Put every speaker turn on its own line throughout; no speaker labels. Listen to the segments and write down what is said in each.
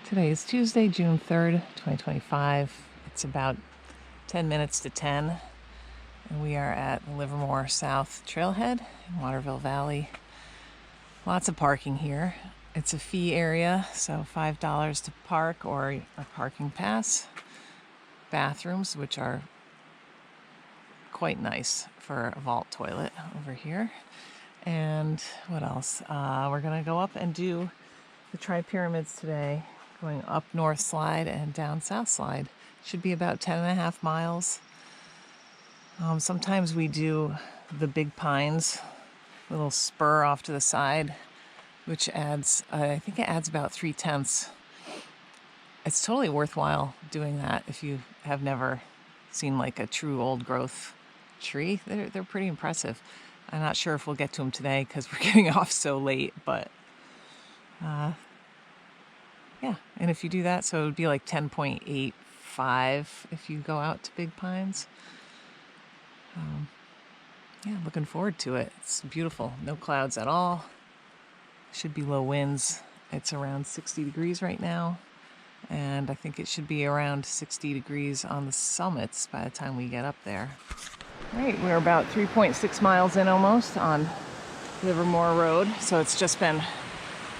Today is Tuesday, June 3rd, 2025. It's about 10 minutes to 10, and we are at the Livermore South Trailhead in Waterville Valley. Lots of parking here. It's a fee area, so $5 to park or a parking pass. Bathrooms, which are quite nice for a vault toilet over here. And what else? We're going to go up and do the Tripyramids today, going up North Slide and down South Slide. Should be about 10.5 miles. Sometimes we do the Big Pines, little spur off to the side, which adds, I think it adds about 3/10. It's totally worthwhile doing that if you have never seen like a true old growth tree. They're pretty impressive. I'm not sure if we'll get to them today because we're getting off so late, but yeah, and if you do that, so it would be like 10.85 if you go out to Big Pines. Yeah, looking forward to it. It's beautiful. No clouds at all. Should be low winds. It's around 60 degrees right now, and I think it should be around 60 degrees on the summits by the time we get up there. All right, we're about 3.6 miles in almost on Livermore Road, so it's just been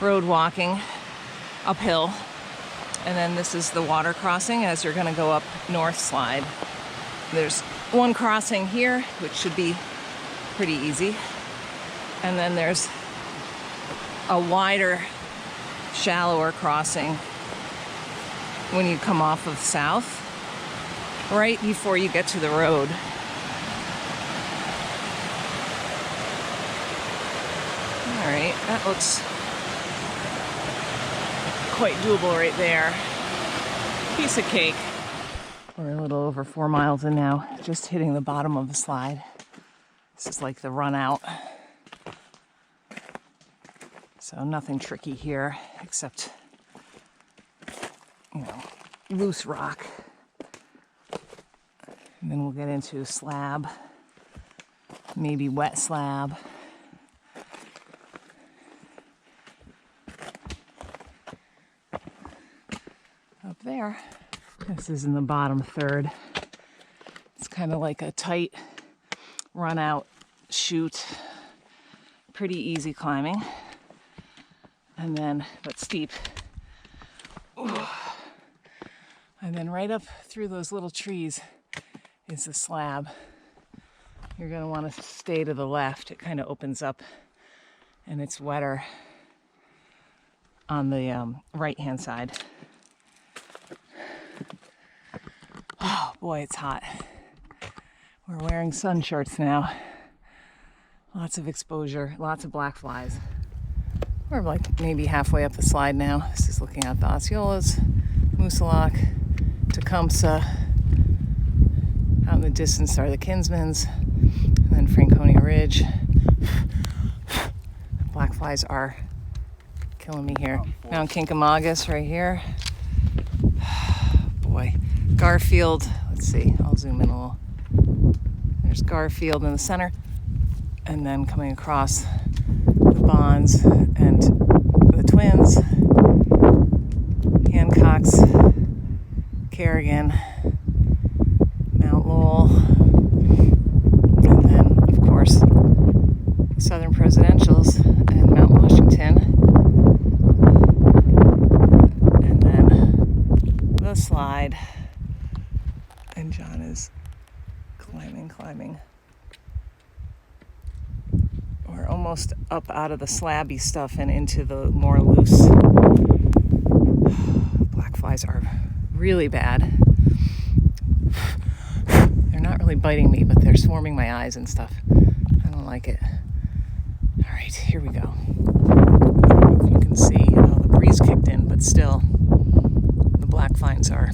road walking uphill, and then this is the water crossing as you're going to go up North Slide. There's one crossing here, which should be pretty easy, and then there's a wider, shallower crossing when you come off of South, right before you get to the road. All right, that looks quite doable right there. Piece of cake. We're a little over 4 miles in now, just hitting the bottom of the slide. This is like the run out. So nothing tricky here except, loose rock. And then we'll get into slab, maybe wet slab. Up there. This is in the bottom third. It's kind of like a tight run out chute. Pretty easy climbing. And then, but steep. Ooh. And then right up through those little trees is the slab. You're going to want to stay to the left. It kind of opens up and it's wetter on the right-hand side. Oh boy, it's hot. We're wearing sun shorts now. Lots of exposure, lots of black flies. We're like maybe halfway up the slide now. This is looking at the Osceolas, Moosilauke, Tecumseh. Out in the distance are the Kinsmans, and then Franconia Ridge. Black flies are killing me here. Mount Kinkamagus right here. Boy. Garfield, let's see, I'll zoom in a little. There's Garfield in the center, and then coming across the Bonds and the Twins, Hancock's, Kerrigan, Mount Lowell, and then, of course, Southern Presidentials and Mount Washington, and then the slide. And John is climbing. We're almost up out of the slabby stuff and into the more loose. Black flies are really bad. They're not really biting me, but they're swarming my eyes and stuff. I don't like it. All right, here we go. I don't know if you can see, the breeze kicked in, but still, the black flies are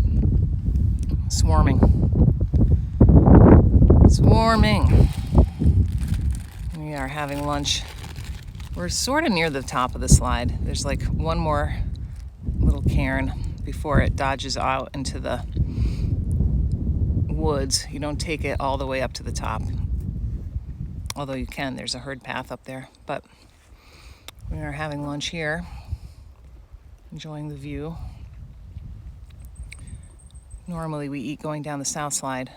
swarming. We are having lunch. We're sort of near the top of the slide. There's like one more little cairn before it dodges out into the woods. You don't take it all the way up to the top. Although you can, there's a herd path up there. But we are having lunch here, enjoying the view. Normally we eat going down the south slide,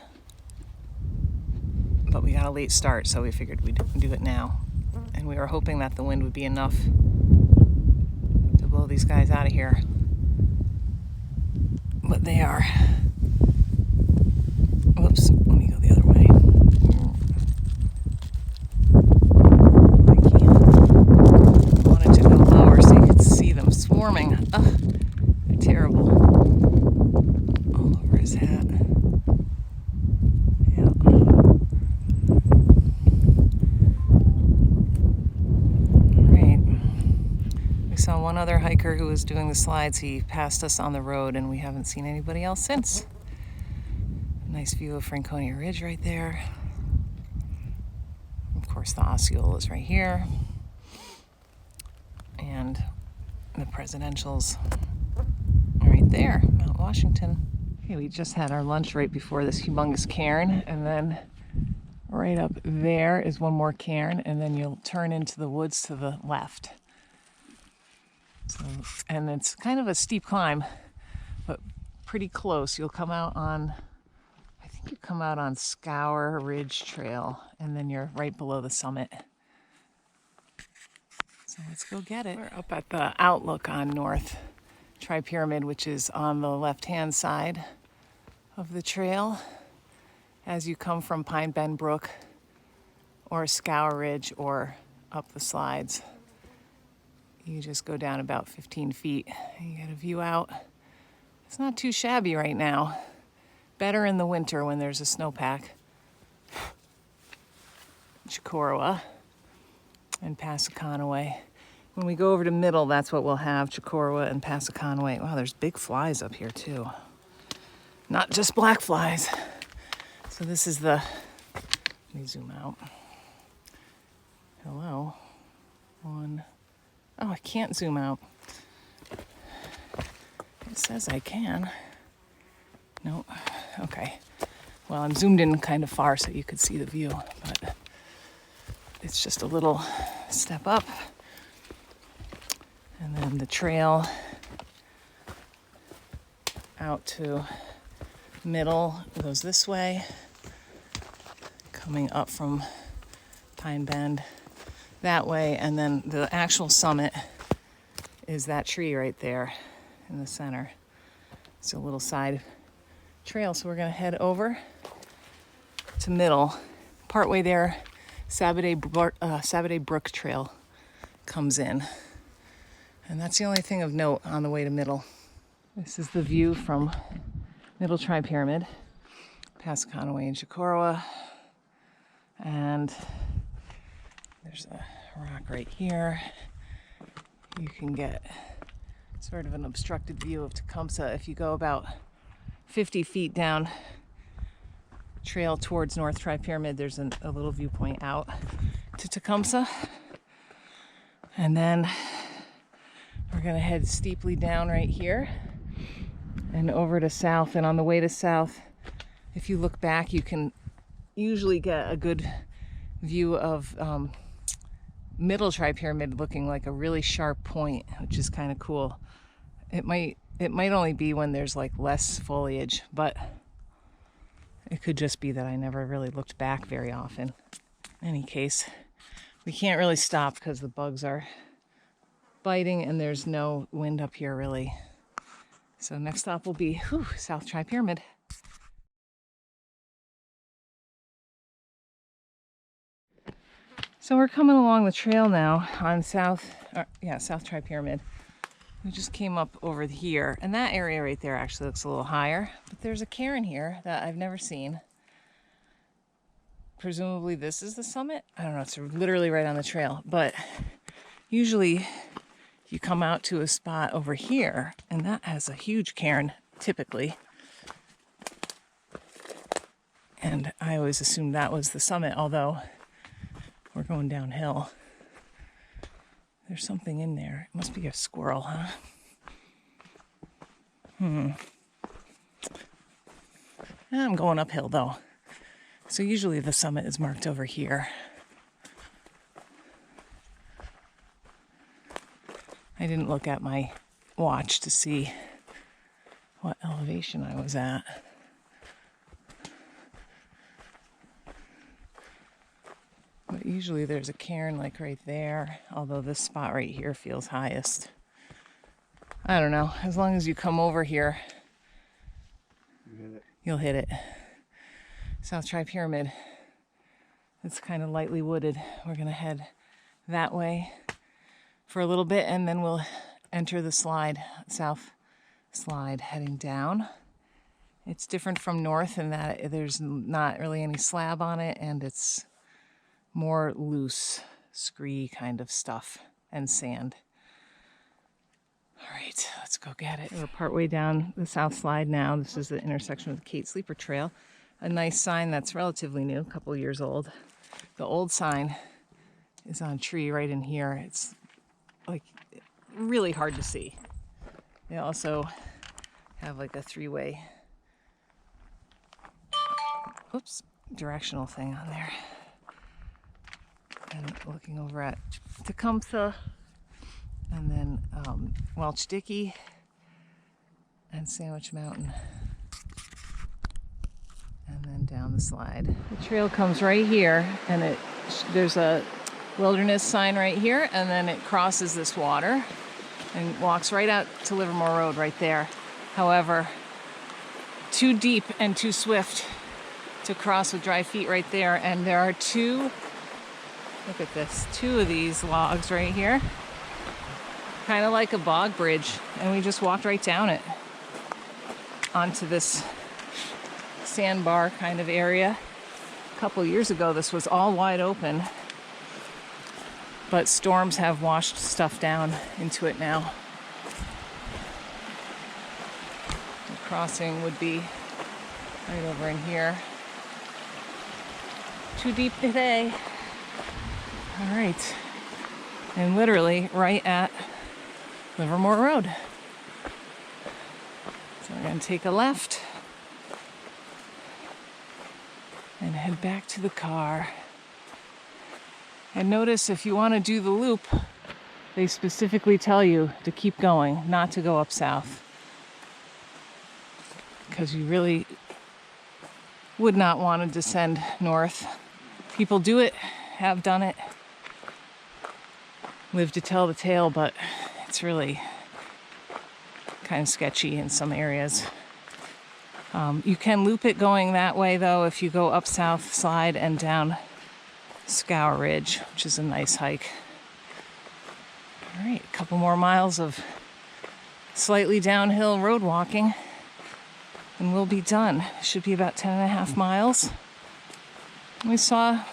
but we got a late start, so we figured we'd do it now. And we were hoping that the wind would be enough to blow these guys out of here. But they are. Whoops, let me go the other way. I can't. I wanted to go lower so you could see them swarming. Ugh, they're terrible. All over his hat. Yeah. Alright. We saw one other hiker who was doing the slides. He passed us on the road and we haven't seen anybody else since. Nice view of Franconia Ridge right there. Of course, the Osceola is right here. And the presidentials are right there, Mount Washington. Okay, we just had our lunch right before this humongous cairn, and then right up there is one more cairn, and then you'll turn into the woods to the left. So, and it's kind of a steep climb, but pretty close. You'll come out on, I think you come out on Scour Ridge Trail, and then you're right below the summit. So let's go get it. We're up at the outlook on North Tripyramid, which is on the left-hand side of the trail. As you come from Pine Bend Brook or Scour Ridge or up the slides, you just go down about 15 feet and you get a view out. It's not too shabby right now. Better in the winter when there's a snowpack. Chicorowa and Passaconaway. When we go over to Middle, that's what we'll have, Chicorowa and Passaconaway. Wow, there's big flies up here too. Not just black flies. So this is the, let me zoom out. Hello. One. Oh, I can't zoom out. It says I can. Nope. Okay. Well, I'm zoomed in kind of far so you could see the view, but it's just a little step up. And then the trail out to Middle goes this way, coming up from Pine Bend that way, and then the actual summit is that tree right there in the center. It's a little side trail, so we're gonna head over to Middle. Partway there, Sabaday Brook Trail comes in. And that's the only thing of note on the way to Middle. This is the view from Middle Tripyramid, Passaconaway and Chicorowa. And there's a rock right here. You can get sort of an obstructed view of Tecumseh if you go about 50 feet down trail towards North Tripyramid. There's a little viewpoint out to Tecumseh. And then we're gonna head steeply down right here and over to South. And on the way to South, if you look back, you can usually get a good view of Middle Tripyramid looking like a really sharp point, which is kind of cool. It might only be when there's like less foliage, but it could just be that I never really looked back very often. In any case, we can't really stop because the bugs are biting and there's no wind up here really. So next stop will be South Tripyramid. So we're coming along the trail now on South Tripyramid. We just came up over here, and that area right there actually looks a little higher, but there's a cairn here that I've never seen. Presumably this is the summit. I don't know, it's literally right on the trail, but usually you come out to a spot over here, and that has a huge cairn, typically. And I always assumed that was the summit, although we're going downhill. There's something in there. It must be a squirrel, huh? I'm going uphill, though. So usually the summit is marked over here. I didn't look at my watch to see what elevation I was at. But usually there's a cairn like right there, although this spot right here feels highest. I don't know, as long as you come over here, you'll hit it. South Tripyramid. It's kind of lightly wooded. We're gonna head that way for a little bit and then we'll enter the slide, south slide heading down. It's different from north in that there's not really any slab on it and it's more loose, scree kind of stuff and sand. All right, let's go get it. We're partway down the south slide now. This is the intersection with the Kate Sleeper Trail. A nice sign that's relatively new, a couple years old. The old sign is on a tree right in here. It's like really hard to see. They also have like a three-way, directional thing on there. And looking over at Tecumseh, and then Welch Dickey, and Sandwich Mountain, and then down the slide. The trail comes right here, and there's a wilderness sign right here, and then it crosses this water and walks right out to Livermore Road right there. However, too deep and too swift to cross with dry feet right there, and there are two of these logs right here, kind of like a bog bridge, and we just walked right down it onto this sandbar kind of area. A couple years ago this was all wide open, but storms have washed stuff down into it now. The crossing would be right over in here. Too deep today. All right, and literally right at Livermore Road. So we're gonna take a left and head back to the car. And notice if you want to do the loop, they specifically tell you to keep going, not to go up south. Because you really would not want to descend north. People do it, have done it, live to tell the tale, but it's really kind of sketchy in some areas. You can loop it going that way though if you go up south slide and down Scour Ridge, which is a nice hike. All right, a couple more miles of slightly downhill road walking and we'll be done. It should be about 10.5 miles. We saw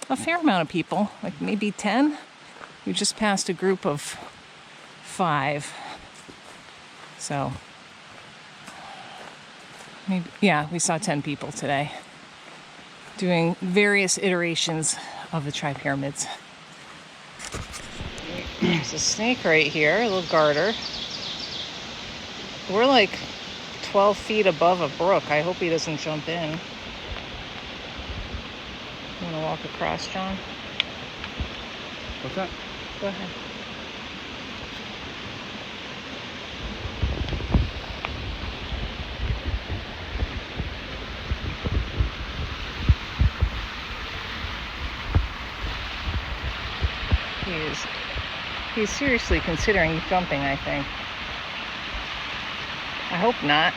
a fair amount of people, like maybe 10. We just passed a group of 5. So, maybe, yeah, we saw 10 people today doing various iterations of the Tripyramids. There's a snake right here, a little garter. We're like 12 feet above a brook. I hope he doesn't jump in. You want to walk across, John?
What's that?
Go ahead. He's seriously considering jumping, I think. I hope not.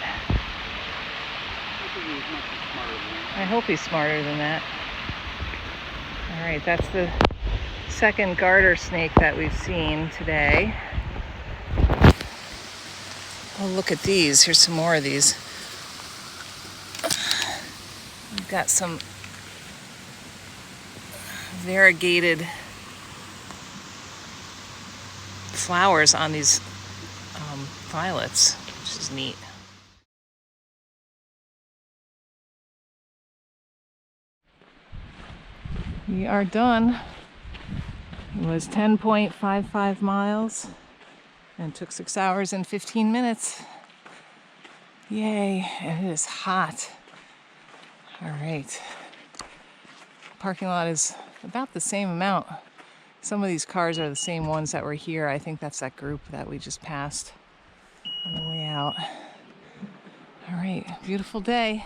I hope he's smarter than that. All right, that's the second garter snake that we've seen today. Oh, look at these. Here's some more of these. We've got some variegated flowers on these violets, which is neat. We are done. It was 10.55 miles and took 6 hours and 15 minutes. Yay, and it is hot. All right. Parking lot is about the same amount. Some of these cars are the same ones that were here. I think that's that group that we just passed. on the way out. All right, beautiful day.